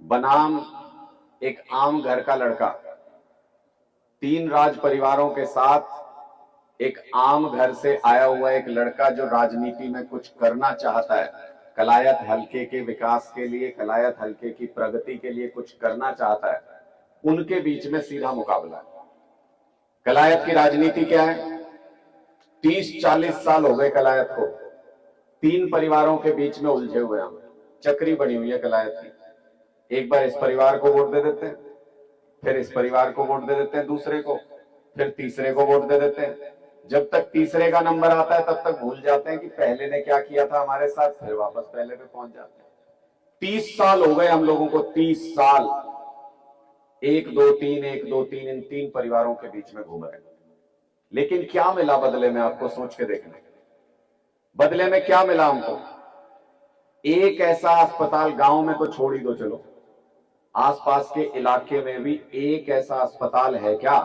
बनाम एक आम घर का लड़का, 3 राज परिवारों के साथ एक आम घर से आया हुआ एक लड़का जो राजनीति में कुछ करना चाहता है, कलायत हलके के विकास के लिए, कलायत हलके की प्रगति के लिए कुछ करना चाहता है, उनके बीच में सीधा मुकाबला है। कलायत की राजनीति क्या है? 30-40 साल हो गए कलायत को 3 परिवारों के बीच में उलझे हुए हम, चक्री बनी हुई है कलायत की। एक बार इस परिवार को वोट दे देते हैं, फिर इस परिवार को वोट दे देते हैं, दूसरे को, फिर तीसरे को वोट दे देते हैं। जब तक तीसरे का नंबर आता है तब तक भूल जाते हैं कि पहले ने क्या किया था हमारे साथ, फिर वापस पहले पे पहुंच जाते हैं। 30 साल हो गए हम लोगों को, 30 साल 1 2 3 1 2 3 इन 3 परिवारों के बीच में घूम रहे हैं। लेकिन क्या मिला बदले में? आपको सोच के देखना, बदले में क्या मिला हमको? एक ऐसा अस्पताल, गांव में तो छोड़ ही दो, चलो आसपास के इलाके में भी एक ऐसा अस्पताल है क्या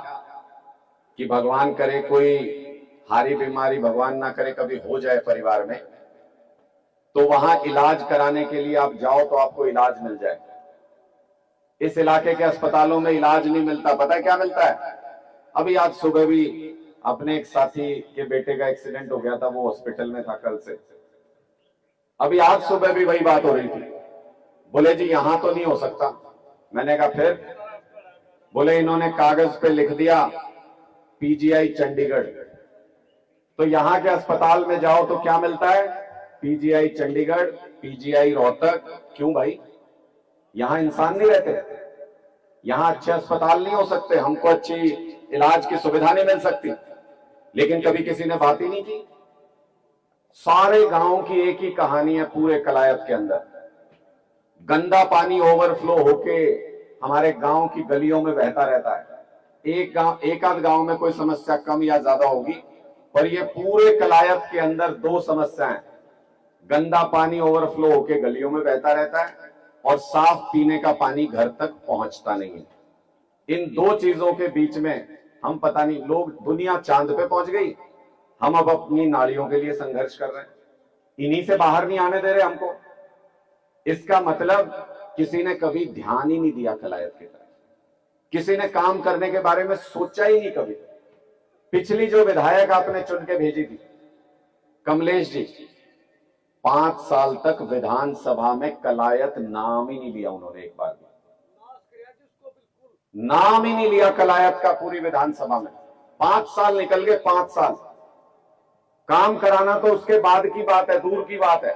कि भगवान करे कोई हारी बीमारी, भगवान ना करे कभी हो जाए परिवार में, तो वहां इलाज कराने के लिए आप जाओ तो आपको इलाज मिल जाए? इस इलाके के अस्पतालों में इलाज नहीं मिलता। पता है क्या मिलता है? अभी आज सुबह भी अपने एक साथी के बेटे का एक्सीडेंट हो गया था, वो हॉस्पिटल में था कल से। अभी आज सुबह भी वही बात हो रही थी। बोले जी यहां तो नहीं हो सकता। मैंने कहा फिर? बोले इन्होंने कागज पे लिख दिया पीजीआई चंडीगढ़। तो यहां के अस्पताल में जाओ तो क्या मिलता है? PGI Chandigarh, PGI Rohtak. क्यों भाई? यहां इंसान नहीं रहते? यहां अच्छे अस्पताल नहीं हो सकते? हमको अच्छी इलाज की सुविधा नहीं मिल सकती? लेकिन कभी किसी ने बात ही नहीं की। सारे गांव की एक ही कहानी है पूरे कलायत के अंदर। गंदा पानी ओवरफ्लो होके हमारे गांव की गलियों में बहता रहता है। एक आध गांव में कोई समस्या कम या ज्यादा होगी, पर ये पूरे कलायत के अंदर 2 समस्याएं, गंदा पानी ओवरफ्लो होके गलियों में बहता रहता है और साफ पीने का पानी घर तक पहुंचता नहीं है। इन 2 चीजों के बीच में हम पता नहीं, लोग, दुनिया चांद पे पहुंच गई, हम अब अपनी नालियों के लिए संघर्ष कर रहे हैं, इन्हीं से बाहर नहीं आने दे रहे हमको। इसका मतलब किसी ने कभी ध्यान ही नहीं दिया कलायत की तरफ, किसी ने काम करने के बारे में सोचा ही नहीं कभी। पिछली जो विधायक आपने चुन के भेजी थी, कमलेश जी, 5 साल तक विधानसभा में कलायत नाम ही नहीं लिया उन्होंने, एक बार भी नाम ही नहीं लिया कलायत का पूरी विधानसभा में। 5 साल निकल गए, 5 साल। काम कराना तो उसके बाद की बात है, दूर की बात है।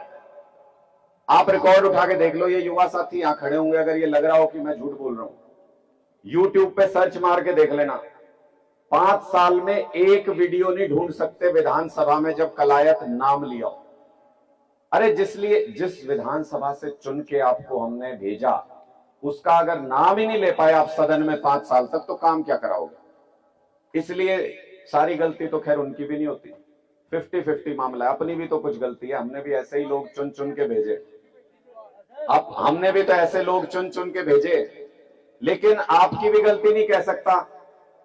आप रिकॉर्ड उठा के देख लो, ये युवा साथी यहां खड़े होंगे, अगर ये लग रहा हो कि मैं झूठ बोल रहा हूं, यूट्यूब पे सर्च मार के देख लेना। 5 साल में एक वीडियो नहीं ढूंढ सकते विधानसभा में जब कलायत नाम लिया। अरे जिस विधानसभा से चुन के आपको हमने भेजा, उसका अगर नाम ही नहीं ले पाए आप सदन में 5 साल तक, तो काम क्या कराओगे? इसलिए सारी गलती तो खैर उनकी भी नहीं होती, 50-50 मामला है। अपनी भी तो कुछ गलती है, हमने भी ऐसे ही लोग चुन चुन के भेजे। अब हमने भी तो ऐसे लोग चुन चुन के भेजे, लेकिन आपकी भी गलती नहीं कह सकता।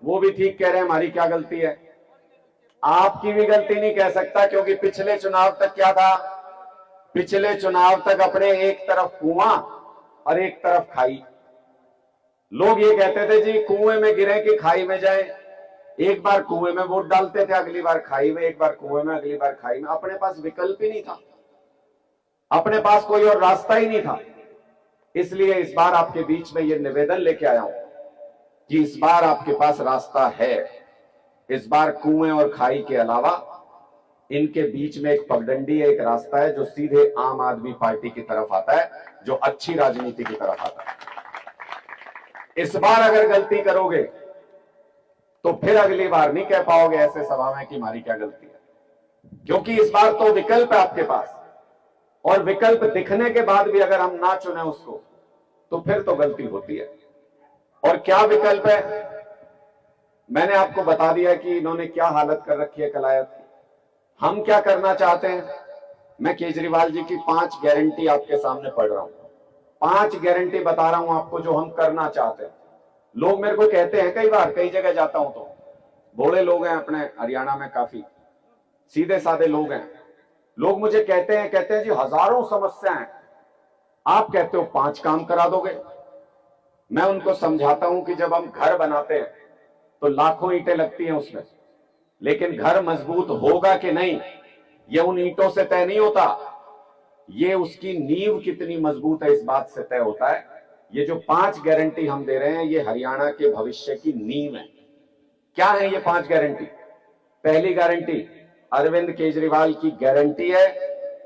वो भी ठीक कह रहे हैं, हमारी क्या गलती है? आपकी भी गलती नहीं कह सकता, क्योंकि पिछले चुनाव तक क्या था? पिछले चुनाव तक अपने एक तरफ कुआं और एक तरफ खाई। लोग ये कहते थे जी कुएं में गिरे कि खाई में जाए। एक बार कुएं में वोट डालते थे, अगली बार खाई में, एक बार कुएं में, अगली बार खाई में। अपने पास विकल्प ही नहीं था, अपने पास कोई और रास्ता ही नहीं था। इसलिए इस बार आपके बीच में ये निवेदन लेके आया हूं कि इस बार आपके पास रास्ता है। इस बार कुएं और खाई के अलावा इनके बीच में एक पगडंडी है, एक रास्ता है जो सीधे आम आदमी पार्टी की तरफ आता है, जो अच्छी राजनीति की तरफ आता है। इस बार अगर गलती करोगे तो फिर अगली बार नहीं कह पाओगे ऐसे सभा में कि हमारी क्या गलती है, क्योंकि इस बार तो विकल्प है आपके पास। और विकल्प दिखने के बाद भी अगर हम ना चुने उसको, तो फिर तो गलती होती है। और क्या विकल्प है? मैंने आपको बता दिया कि इन्होंने क्या हालत कर रखी है कलायत की। हम क्या करना चाहते हैं? मैं केजरीवाल जी की 5 गारंटी आपके सामने पढ़ रहा हूं, 5 गारंटी बता रहा हूं आपको जो हम करना चाहते हैं। लोग मेरे को कहते हैं, कई बार कई जगह जाता हूं तो, भोले लोग हैं अपने हरियाणा में, काफी सीधे साधे लोग हैं, लोग मुझे कहते हैं जी हजारों समस्याएं, आप कहते हो 5 काम करा दोगे। मैं उनको समझाता हूं कि जब हम घर बनाते हैं तो लाखों ईंटें लगती हैं उसमें, लेकिन घर मजबूत होगा कि नहीं ये उन ईंटों से तय नहीं होता, ये उसकी नींव कितनी मजबूत है इस बात से तय होता है। ये जो 5 गारंटी हम दे रहे हैं ये हरियाणा के भविष्य की नींव है। क्या है ये 5 गारंटी? पहली गारंटी अरविंद केजरीवाल की गारंटी है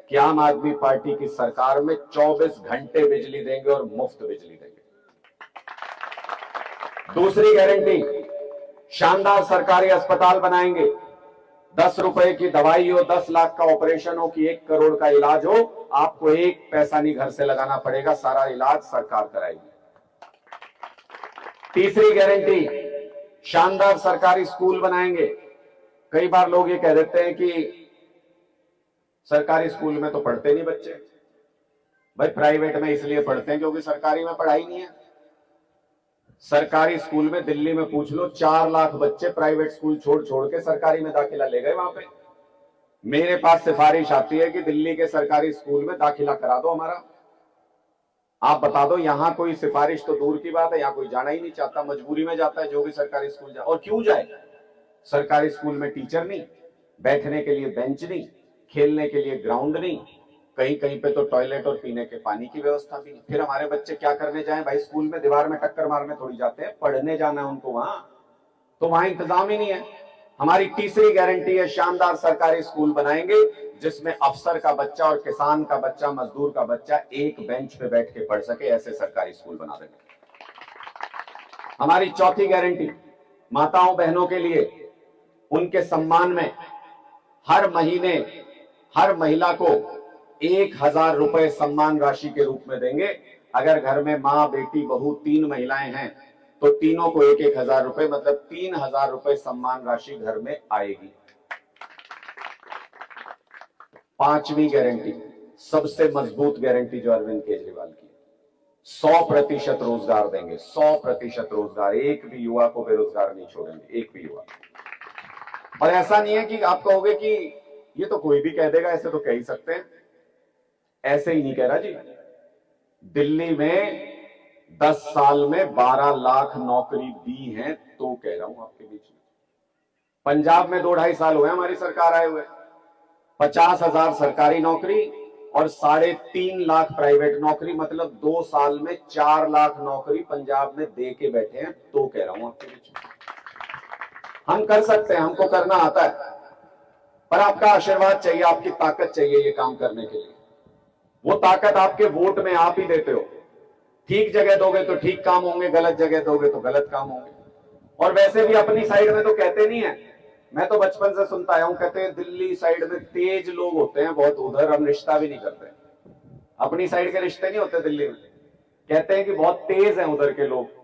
कि आम आदमी पार्टी की सरकार में 24 घंटे बिजली देंगे और मुफ्त बिजली देंगे। दूसरी गारंटी शानदार सरकारी अस्पताल बनाएंगे। 10 रुपए की दवाई हो, 10 लाख का ऑपरेशन हो कि 1 करोड़ का इलाज हो, आपको 1 पैसा नहीं घर से लगाना पड़ेगा, सारा इलाज सरकार कराएगी। तीसरी गारंटी शानदार सरकारी स्कूल बनाएंगे। कई बार लोग ये कह देते हैं कि सरकारी स्कूल में तो पढ़ते नहीं बच्चे। भाई प्राइवेट में इसलिए पढ़ते हैं क्योंकि सरकारी में पढ़ाई नहीं है। सरकारी स्कूल में दिल्ली में पूछ लो 4 लाख बच्चे प्राइवेट स्कूल छोड़ छोड़ के सरकारी में दाखिला ले गए। वहां पे मेरे पास सिफारिश आती है कि दिल्ली के सरकारी स्कूल में दाखिला करा दो हमारा। आप बता दो, यहां कोई सिफारिश तो दूर की बात है, यहां कोई जाना ही नहीं चाहता, मजबूरी में जाता है जो भी सरकारी स्कूल जाए। और क्यों जाए? सरकारी स्कूल में टीचर नहीं, बैठने के लिए बेंच नहीं, खेलने के लिए ग्राउंड नहीं, कहीं कहीं पे तो टॉयलेट और पीने के पानी की व्यवस्था भी नहीं। फिर हमारे बच्चे क्या करने जाएं भाई? स्कूल में दीवार में टक्कर मारने थोड़ी जाते हैं, पढ़ने जाना है उनको वहां, तो वहां इंतजाम ही नहीं है। हमारी तीसरी गारंटी है शानदार सरकारी स्कूल बनाएंगे जिसमें अफसर का बच्चा और किसान का बच्चा, मजदूर का बच्चा एक बेंच पे बैठ के पढ़ सके, ऐसे सरकारी स्कूल बना देंगे। हमारी चौथी गारंटी माताओं बहनों के लिए उनके सम्मान में हर महीने हर महिला को 1000 रुपए सम्मान राशि के रूप में देंगे। अगर घर में मां, बेटी, बहू 3 महिलाएं हैं तो तीनों को 1-1 हजार रुपए, मतलब 3000 रुपए सम्मान राशि घर में आएगी। पांचवी गारंटी, सबसे मजबूत गारंटी जो अरविंद केजरीवाल की, 100% रोजगार देंगे। 100% रोजगार, एक भी युवा को बेरोजगार नहीं छोड़ेंगे, एक भी युवा। और ऐसा नहीं है कि आप कहोगे कि ये तो कोई भी कह देगा, ऐसे तो कह ही सकते हैं। ऐसे ही नहीं कह रहा जी। दिल्ली में 10 साल में 12 लाख नौकरी दी है तो कह रहा हूं आपके बीच में। पंजाब में 2-2.5 साल हुए हमारी सरकार आए हुए, 50,000 सरकारी नौकरी और 3.5 लाख प्राइवेट नौकरी, मतलब 2 साल में 4 लाख नौकरी पंजाब में दे के बैठे हैं तो कह रहा हूं आपके बीच में। हम कर सकते हैं, हमको करना आता है, पर आपका आशीर्वाद चाहिए, आपकी ताकत चाहिए ये काम करने के लिए। वो ताकत आपके वोट में आप ही देते हो। ठीक जगह दोगे तो ठीक काम होंगे, गलत जगह दोगे तो गलत काम होंगे। और वैसे भी अपनी साइड में तो कहते नहीं है, मैं तो बचपन से सुनता आया हूं, कहते हैं दिल्ली साइड में तेज लोग होते हैं बहुत, उधर हम रिश्ता भी नहीं करते। अपनी साइड के रिश्ते नहीं होते दिल्ली में, कहते हैं कि बहुत तेज हैं उधर के लोग।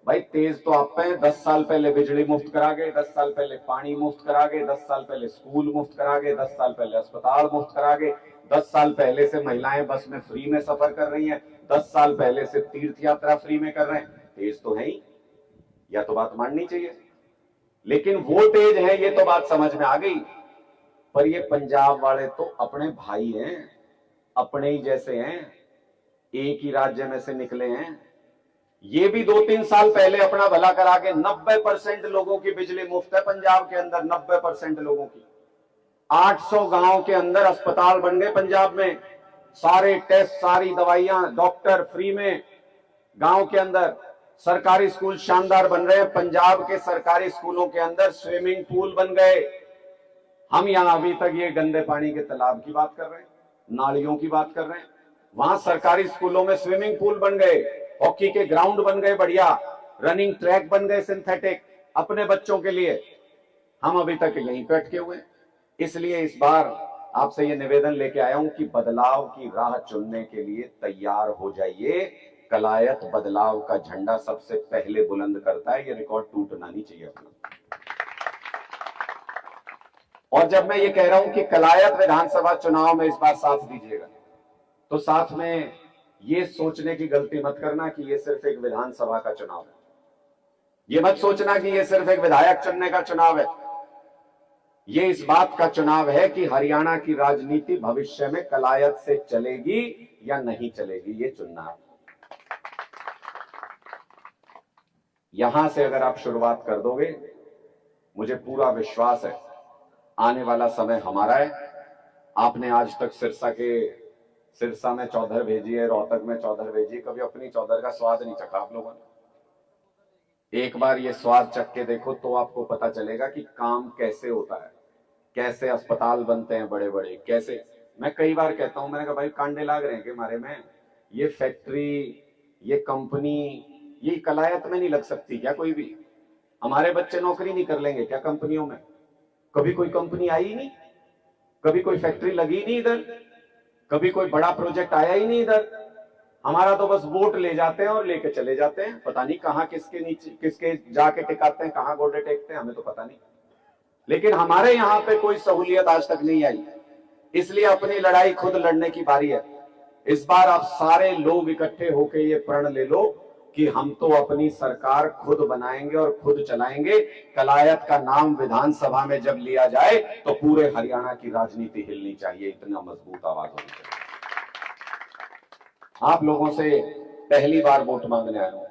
भाई तेज तो आप पे, 10 साल पहले बिजली मुफ्त करा गए, 10 साल पहले पानी मुफ्त करा गए, 10 साल पहले स्कूल मुफ्त करा गए, 10 साल पहले अस्पताल मुफ्त करा गए, 10 साल पहले से महिलाएं बस में फ्री में सफर कर रही हैं, 10 साल पहले से तीर्थ यात्रा फ्री में कर रहे हैं। तेज तो है ही, या तो बात माननी चाहिए। लेकिन वो तेज है ये तो बात समझ में आ गई, पर ये पंजाब वाले तो अपने भाई हैं, अपने ही जैसे हैं, एक ही राज्य में से निकले हैं। ये भी 2-3 साल पहले अपना भला करा के 90% लोगों की बिजली मुफ्त है पंजाब के अंदर, 90% लोगों की। 800 गांव के अंदर अस्पताल बन गए पंजाब में, सारे टेस्ट, सारी दवाइयां, डॉक्टर फ्री में गांव के अंदर। सरकारी स्कूल शानदार बन रहे हैं, पंजाब के सरकारी स्कूलों के अंदर स्विमिंग पूल बन गए। हम यहां अभी तक ये गंदे पानी के तालाब की बात कर रहे हैं, नालियों की बात कर रहे हैं, वहां सरकारी स्कूलों में स्विमिंग पूल बन गए, हॉकी के ग्राउंड बन गए, बढ़िया रनिंग ट्रैक बन गए सिंथेटिक अपने बच्चों के लिए। हम अभी तक यहीं पे अटके हुए हैं। इसलिए इस बार आपसे ये निवेदन लेके आया हूं कि बदलाव की राह चुनने के लिए तैयार हो जाइए। कलायत बदलाव का झंडा सबसे पहले बुलंद करता है, ये रिकॉर्ड टूटना नहीं चाहिए अपना। और जब मैं ये कह रहा हूं कि कलायत विधानसभा चुनाव में इस बार साथ दीजिएगा, तो साथ में ये सोचने की गलती मत करना कि ये सिर्फ एक विधानसभा का चुनाव है। ये मत सोचना कि ये सिर्फ एक विधायक चुनने का चुनाव है। ये इस बात का चुनाव है कि हरियाणा की राजनीति भविष्य में कलायत से चलेगी या नहीं चलेगी, ये चुनना है। यहां से अगर आप शुरुआत कर दोगे, मुझे पूरा विश्वास है आने वाला समय हमारा है। आपने आज तक सिरसा में चौधर भेजी है, रोहतक में चौधर भेजी है, कभी अपनी चौधर का स्वाद नहीं चखा आप लोगों ने। एक बार ये स्वाद चख के देखो तो आपको पता चलेगा कि काम कैसे होता है, कैसे अस्पताल बनते हैं बड़े बड़े, कैसे। मैं कई बार कहता हूं, मैंने कहा भाई कांडे लाग रहे हैं कि मारे में, ये फैक्ट्री, ये कंपनी, ये कलायत में नहीं लग सकती क्या कोई भी? हमारे बच्चे नौकरी नहीं कर लेंगे क्या कंपनियों में? कभी कोई कंपनी आई नहीं, कभी कोई फैक्ट्री लगी नहीं इधर, कभी कोई बड़ा प्रोजेक्ट आया ही नहीं इधर। हमारा तो बस वोट ले जाते हैं और लेके चले जाते हैं, पता नहीं कहां किसके नीचे किसके जाके टिकाते हैं, कहां गोडे टेकते हैं, हमें तो पता नहीं। लेकिन हमारे यहां पे कोई सहूलियत आज तक नहीं आई, इसलिए अपनी लड़ाई खुद लड़ने की बारी है। इस बार आप सारे लोग इकट्ठे होकर ये प्रण ले लो कि हम तो अपनी सरकार खुद बनाएंगे और खुद चलाएंगे। कलायत का नाम विधानसभा में जब लिया जाए तो पूरे हरियाणा की राजनीति हिलनी चाहिए, इतना मजबूत आवाज होनी चाहिए। आप लोगों से पहली बार वोट मांगने आया हूं।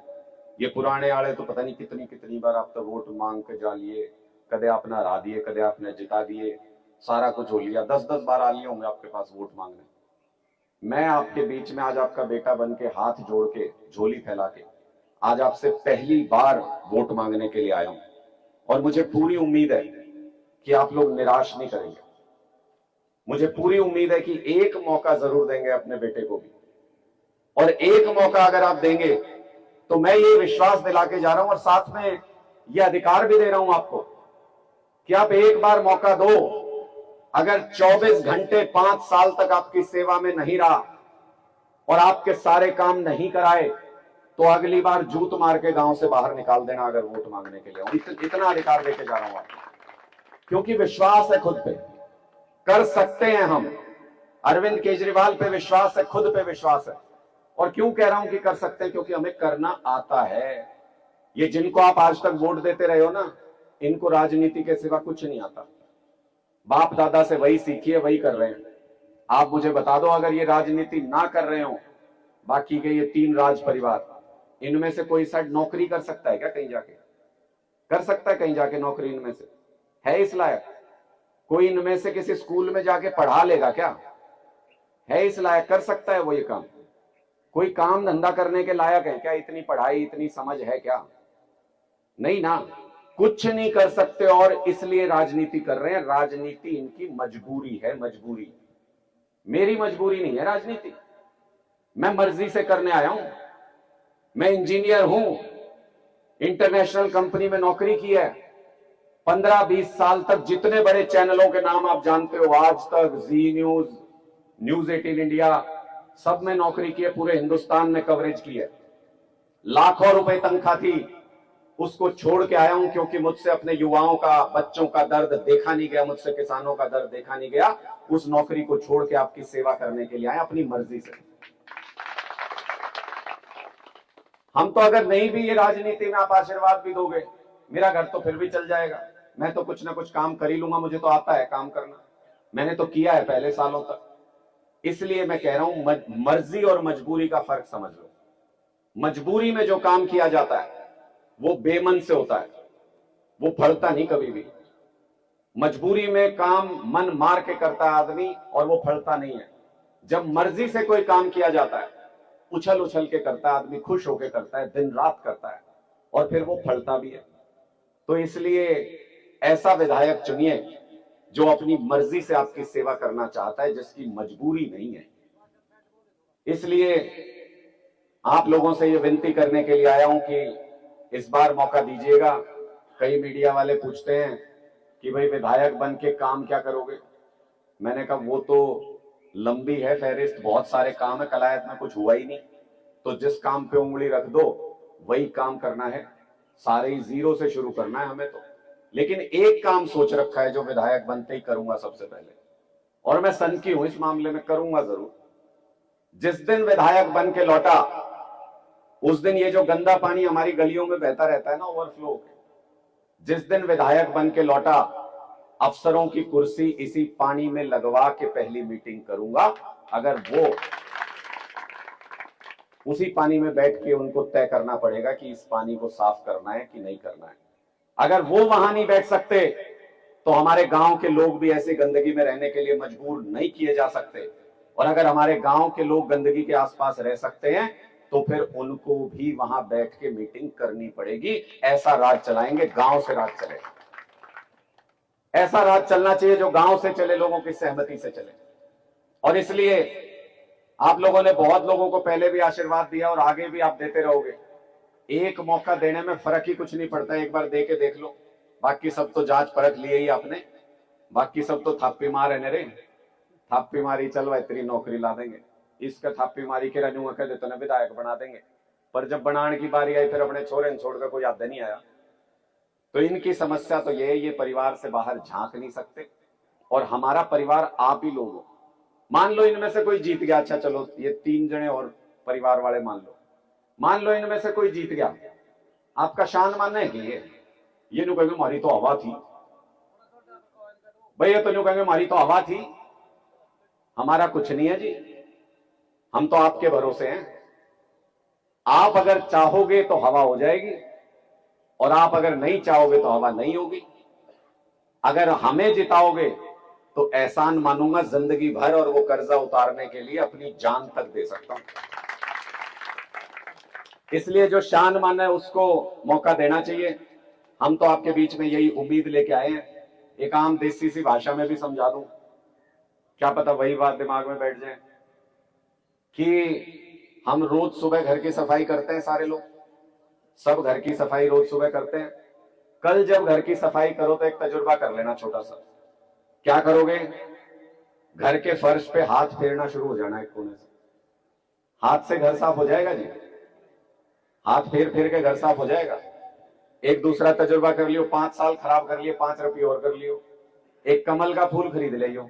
ये पुराने आले तो पता नहीं कितनी कितनी बार आप तो वोट मांग के जा लिए, कदे आपने हरा दिए, कदे आपने जिता दिए, सारा कुछ हो लिया। 10-10 बार आ लिए होंगे आपके पास वोट मांगने। मैं आपके बीच में आज आपका बेटा बन के, हाथ जोड़ के, झोली फैला के आज आपसे पहली बार वोट मांगने के लिए आया हूं। और मुझे पूरी उम्मीद है कि आप लोग निराश नहीं करेंगे। मुझे पूरी उम्मीद है कि एक मौका जरूर देंगे अपने बेटे को भी, और एक मौका अगर आप देंगे तो मैं ये विश्वास दिला के जा रहा हूं और साथ में ये अधिकार भी दे रहा हूं आपको कि आप एक बार मौका दो। अगर 24 घंटे 5 साल तक आपकी सेवा में नहीं रहा और आपके सारे काम नहीं कराए तो अगली बार जूत मार के गांव से बाहर निकाल देना अगर वोट मांगने के लिए। इतना अधिकार देके जा रहा हूं आपको, क्योंकि विश्वास है खुद पे, कर सकते हैं हम। अरविंद केजरीवाल पे विश्वास है, खुद पे विश्वास है। और क्यों कह रहा हूं कि कर सकते हैं? क्योंकि हमें करना आता है। ये जिनको आप आज तक वोट देते रहे हो ना, इनको राजनीति के सिवा कुछ नहीं आता। बाप दादा से वही सीखी है, वही कर रहे हैं। आप मुझे बता दो, अगर ये राजनीति ना कर रहे हो, बाकी के ये 3 राज परिवार, इनमें से कोई साइड नौकरी कर सकता है क्या? कहीं जाके कर सकता है? कहीं जाके नौकरी इनमें से है इस लायक? कोई इनमें से किसी स्कूल में जाके पढ़ा लेगा क्या? है इस लायक? कर सकता है वो ये काम? कोई काम धंधा करने के लायक है क्या? इतनी पढ़ाई, इतनी समझ है क्या? नहीं ना, कुछ नहीं कर सकते और इसलिए राजनीति कर रहे हैं। राजनीति इनकी मजबूरी है, मजबूरी। मेरी मजबूरी नहीं है राजनीति, मैं मर्जी से करने आया हूं। मैं इंजीनियर हूं, इंटरनेशनल कंपनी में नौकरी की है। 15-20 साल तक जितने बड़े चैनलों के नाम आप जानते हो, आज तक, जी न्यूज, न्यूज 18 इंडिया, सब में नौकरी की है, पूरे हिंदुस्तान में कवरेज की है। लाखों रुपए तनख्वाह थी, उसको छोड़ के आया हूं क्योंकि मुझसे अपने युवाओं का, बच्चों का दर्द देखा नहीं गया, मुझसे किसानों का दर्द देखा नहीं गया। उस नौकरी को छोड़ के आपकी सेवा करने के लिए आए, अपनी मर्जी से। हम तो अगर नहीं भी ये राजनीति में आप आशीर्वाद भी दोगे, मेरा घर तो फिर भी चल जाएगा। मैं तो कुछ ना कुछ काम कर ही लूंगा, मुझे तो आता है काम करना, मैंने तो किया है पहले सालों तक। इसलिए मैं कह रहा हूं, मर्जी और मजबूरी का फर्क समझ लो। मजबूरी में जो काम किया जाता है वो बेमन से होता है, वो फलता नहीं कभी भी। मजबूरी में काम मन मार के करता है आदमी और वो फलता नहीं है। जब मर्जी से कोई काम किया जाता है, उछल उछल के करता है आदमी, खुश होकर करता है, दिन रात करता है, और फिर वो फलता भी है। तो इसलिए ऐसा विधायक चुनिए जो अपनी मर्जी से आपकी सेवा करना चाहता है, जिसकी मजबूरी नहीं है। इसलिए आप लोगों से ये विनती करने के लिए आया हूं कि इस बार मौका दीजिएगा। कई मीडिया वाले पूछते हैं कि भाई विधायक बन के काम क्या करोगे? मैंने कहा वो तो लंबी है फहरिस्त, बहुत सारे काम है, कलायत में कुछ हुआ ही नहीं, तो जिस काम पे उंगली रख दो वही काम करना है, सारे ही जीरो से शुरू करना है हमें तो। लेकिन एक काम सोच रखा है जो विधायक बनते ही करूंगा सबसे पहले, और मैं सनकी हूं इस मामले में, करूंगा जरूर। जिस दिन विधायक बन के लौटा, उस दिन ये जो गंदा पानी हमारी गलियों में बहता रहता है ना, ओवरफ्लो, जिस दिन विधायक बन के लौटा, अफसरों की कुर्सी इसी पानी में लगवा के पहली मीटिंग करूंगा। अगर वो उसी पानी में बैठ के उनको तय करना पड़ेगा कि इस पानी को साफ करना है कि नहीं करना है। अगर वो वहां नहीं बैठ सकते तो हमारे गांव के लोग भी ऐसे गंदगी में रहने के लिए मजबूर नहीं किए जा सकते। और अगर हमारे गांव के लोग गंदगी के आसपास रह सकते हैं तो फिर उनको भी वहां बैठ के मीटिंग करनी पड़ेगी। ऐसा राज चलाएंगे, गांव से राज चलेगा। ऐसा राज चलना चाहिए जो गांव से चले, लोगों की सहमति से चले। और इसलिए आप लोगों ने बहुत लोगों को पहले भी आशीर्वाद दिया और आगे भी आप देते रहोगे। एक मौका देने में फर्क ही कुछ नहीं पड़ता, एक बार दे के देख लो। बाकी सब तो जांच परख लिए ही आपने, बाकी सब तो थाप्पी मार है रे। थाप्पी मारी चलवा इतनी नौकरी ला देंगे, इसका थाप्पी मारी के रनू कह देते विधायक बना देंगे। पर जब बनाने की बारी आई फिर अपने छोरे छोड़कर कोई याद नहीं आया। तो इनकी समस्या तो ये परिवार से बाहर झांक नहीं सकते। और हमारा परिवार आप ही लोग हो। मान लो इनमें से कोई जीत गया, अच्छा चलो ये 3 जने और परिवार वाले मान लो इनमें से कोई जीत गया, आपका शान मानना है कि ये नु कहेंगे हमारी तो हवा थी भाई, ये तो नु कहेंगे हमारी तो हवा थी। हमारा कुछ नहीं है जी, हम तो आपके भरोसे हैं। आप अगर चाहोगे तो हवा हो जाएगी और आप अगर नहीं चाहोगे तो हवा नहीं होगी। अगर हमें जिताओगे तो एहसान मानूंगा जिंदगी भर और वो कर्जा उतारने के लिए अपनी जान तक दे सकता हूं। इसलिए जो शान माना है उसको मौका देना चाहिए। हम तो आपके बीच में यही उम्मीद लेके आए हैं। एक आम देसी सी भाषा में भी समझा दूं, क्या पता वही बात दिमाग में बैठ जाए कि हम रोज सुबह घर की सफाई करते हैं, सारे लोग सब घर की सफाई रोज सुबह करते हैं। कल जब घर की सफाई करो तो एक तजुर्बा कर लेना छोटा सा। क्या करोगे? घर के फर्श पे हाथ फेरना शुरू हो जाना एक कोने से। हाथ से घर साफ हो जाएगा जी, हाथ फेर फेर के घर साफ हो जाएगा। एक दूसरा तजुर्बा कर लियो, 5 साल खराब कर लिए, 5 रुपये और कर लियो। एक कमल का फूल खरीद लियो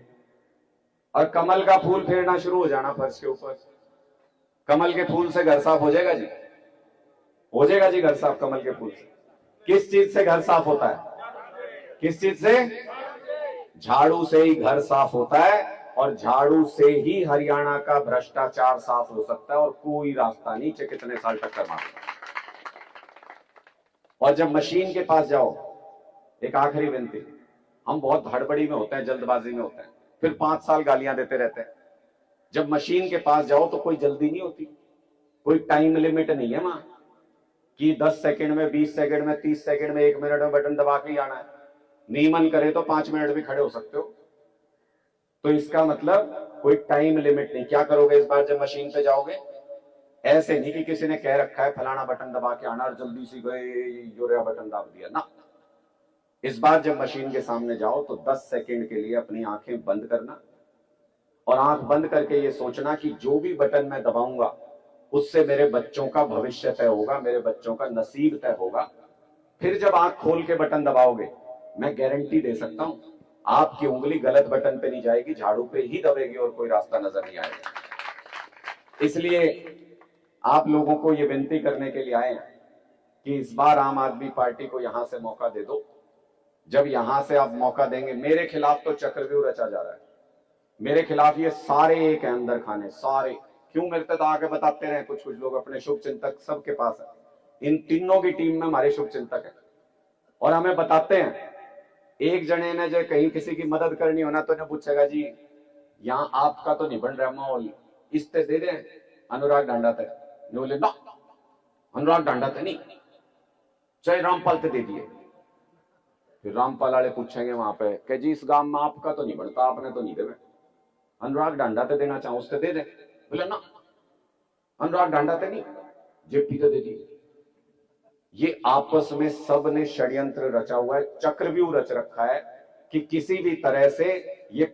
और कमल का फूल फेरना शुरू हो जाना फर्श के ऊपर। कमल के फूल से घर साफ हो जाएगा जी, हो जाएगा जी घर साफ कमल के फूल से। किस चीज से घर साफ होता है? किस चीज से? झाड़ू से ही घर साफ होता है। और झाड़ू से ही हरियाणा का भ्रष्टाचार साफ हो सकता है और कोई रास्ता नहीं, चाहे कितने साल टक्कर मार। और जब मशीन के पास जाओ, एक आखिरी विनती, हम बहुत हड़बड़ी में होते हैं, जल्दबाजी में होते हैं, फिर 5 साल गालियां देते रहते हैं। जब मशीन के पास जाओ तो कोई जल्दी नहीं होती, कोई टाइम लिमिट नहीं है वहां कि 10 सेकंड में, 20 सेकंड में, 30 सेकंड में, 1 मिनट में बटन दबा के ही आना है। नहीं मन करे तो 5 मिनट भी खड़े हो सकते हो। तो इसका मतलब कोई टाइम लिमिट नहीं। क्या करोगे इस बार जब मशीन पे जाओगे? ऐसे नहीं कि किसी ने कह रखा है फलाना बटन दबा के आना और जल्दी से गए यूरिया बटन दबा दिया ना। इस बार जब मशीन के सामने जाओ तो 10 सेकंड के लिए अपनी आंखें बंद करना और आंख बंद करके ये सोचना कि जो भी बटन मैं दबाऊंगा उससे मेरे बच्चों का भविष्य तय होगा, मेरे बच्चों का नसीब तय होगा। फिर जब आंख खोल के बटन दबाओगे, मैं गारंटी दे सकता हूं आपकी उंगली गलत बटन पे नहीं जाएगी, झाड़ू पे ही दबेगी और कोई रास्ता नजर नहीं आएगा। इसलिए आप लोगों को ये विनती करने के लिए आए हैं कि इस बार आम आदमी पार्टी को यहां से मौका दे दो। जब यहां से आप मौका देंगे, मेरे खिलाफ तो चक्रव्यूह रचा जा रहा है, मेरे खिलाफ ये सारे एक है अंदर खाने, सारे। क्यों मेरे तक आके बताते रहे कुछ कुछ लोग, अपने शुभ चिंतक सबके पास है। इन तीनों की टीम में हमारे शुभ चिंतक है और हमें बताते हैं। एक जने ने जो कहीं किसी की मदद करनी हो ना तो इन्हें पूछेगा जी यहाँ आपका तो नहीं बन रहा माहौल, इससे दे दे अनुराग ढांडा तक। बोले ना अनुराग ढांडा तक नहीं, चाहे रामपाल तक दे दिए। फिर रामपाल वाले पूछेंगे वहां पे कि जी इस गांव में आपका तो नहीं बनता, आपने तो नहीं दे, अनुराग ढांडा ते देना चाहो उससे दे दे। बोले ना अनुराग ढांडा ते नहीं, जेपी तो दे दी। ये आपस में सब ने षड्यंत्र रचा हुआ है, चक्रव्यूह रच रखा है कि किसी भी तरह से ये